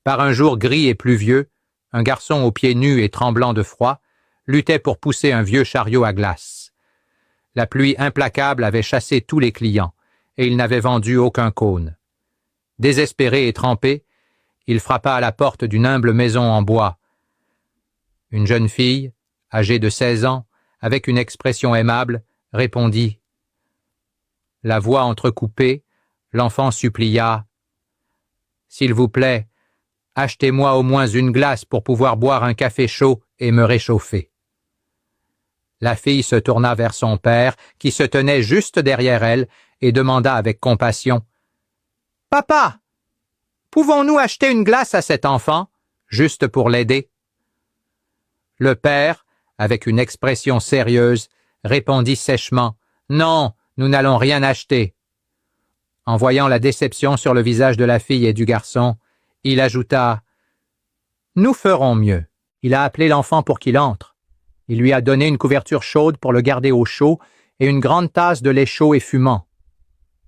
Par un jour gris et pluvieux, un garçon aux pieds nus et tremblant de froid luttait pour pousser un vieux chariot à glace. La pluie implacable avait chassé tous les clients, et il n'avait vendu aucun cône. Désespéré et trempé, il frappa à la porte d'une humble maison en bois. Une jeune fille, âgée de 16 ans, avec une expression aimable, répondit. La voix entrecoupée, l'enfant supplia. « S'il vous plaît, achetez-moi au moins une glace pour pouvoir boire un café chaud et me réchauffer. » La fille se tourna vers son père, qui se tenait juste derrière elle, et demanda avec compassion. « Papa, pouvons-nous acheter une glace à cet enfant, juste pour l'aider ?» Le père, avec une expression sérieuse, répondit sèchement. « Non, nous n'allons rien acheter. » En voyant la déception sur le visage de la fille et du garçon, il ajouta. « Nous ferons mieux. » Il a appelé l'enfant pour qu'il entre. Il lui a donné une couverture chaude pour le garder au chaud et une grande tasse de lait chaud et fumant.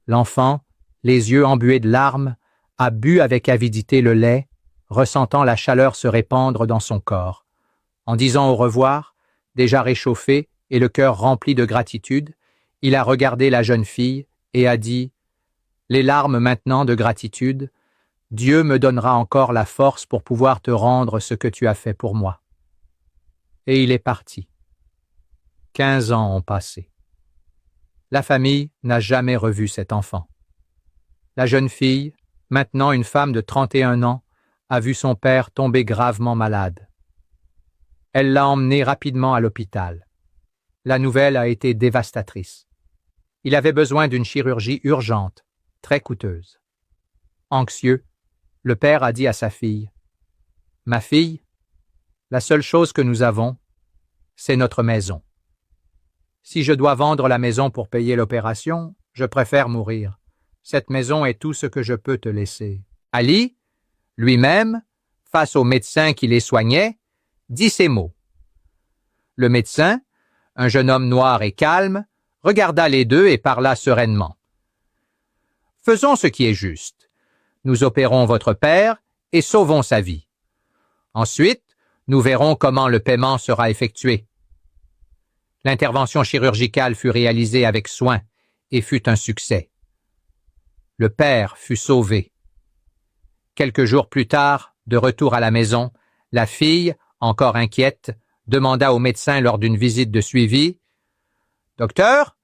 L'enfant, les yeux embués de larmes, a bu avec avidité le lait, ressentant la chaleur se répandre dans son corps. En disant au revoir, déjà réchauffé et le cœur rempli de gratitude, il a regardé la jeune fille et a dit « Les larmes maintenant de gratitude, Dieu me donnera encore la force pour pouvoir te rendre ce que tu as fait pour moi. » Et il est parti. 15 ans ont passé. La famille n'a jamais revu cet enfant. La jeune fille, maintenant une femme de 31 ans, a vu son père tomber gravement malade. Elle l'a emmené rapidement à l'hôpital. La nouvelle a été dévastatrice. Il avait besoin d'une chirurgie urgente, très coûteuse. Anxieux, le père a dit à sa fille, « Ma fille, la seule chose que nous avons, c'est notre maison. Si je dois vendre la maison pour payer l'opération, je préfère mourir. Cette maison est tout ce que je peux te laisser. » Ali, lui-même, face au médecin qui les soignait, dit ces mots. Le médecin, un jeune homme noir et calme, regarda les deux et parla sereinement. « Faisons ce qui est juste. Nous opérons votre père et sauvons sa vie. Ensuite, nous verrons comment le paiement sera effectué. » L'intervention chirurgicale fut réalisée avec soin et fut un succès. Le père fut sauvé. Quelques jours plus tard, de retour à la maison, la fille, encore inquiète, demanda au médecin lors d'une visite de suivi « Docteur,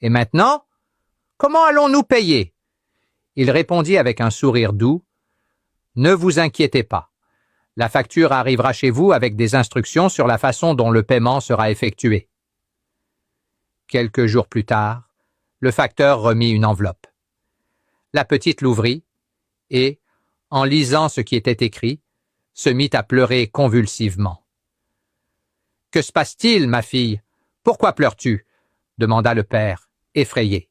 et maintenant, comment allons-nous payer ?» Il répondit avec un sourire doux « Ne vous inquiétez pas. La facture arrivera chez vous avec des instructions sur la façon dont le paiement sera effectué. » Quelques jours plus tard, le facteur remit une enveloppe. La petite l'ouvrit et, en lisant ce qui était écrit, se mit à pleurer convulsivement. « Que se passe-t-il, ma fille? Pourquoi pleures-tu » demanda le père, effrayé.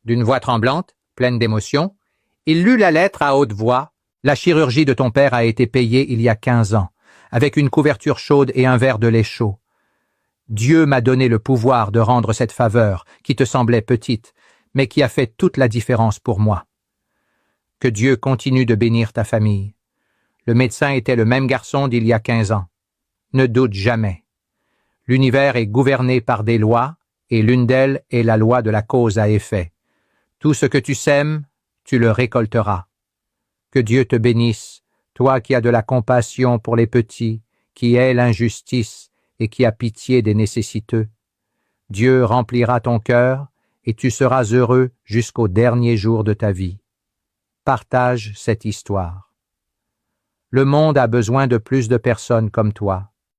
D'une voix tremblante, pleine d'émotion, il lut la lettre à haute voix. « La chirurgie de ton père a été payée il y a 15 ans, avec une couverture chaude et un verre de lait chaud. Dieu m'a donné le pouvoir de rendre cette faveur qui te semblait petite, mais qui a fait toute la différence pour moi. Que Dieu continue de bénir ta famille. Le médecin était le même garçon d'il y a 15 ans. Ne doute jamais. L'univers est gouverné par des lois, et l'une d'elles est la loi de la cause à effet. Tout ce que tu sèmes, tu le récolteras. Que Dieu te bénisse, toi qui as de la compassion pour les petits, qui hais l'injustice et qui as pitié des nécessiteux. Dieu remplira ton cœur et tu seras heureux jusqu'au dernier jour de ta vie. Partage cette histoire. Le monde a besoin de plus de personnes comme toi.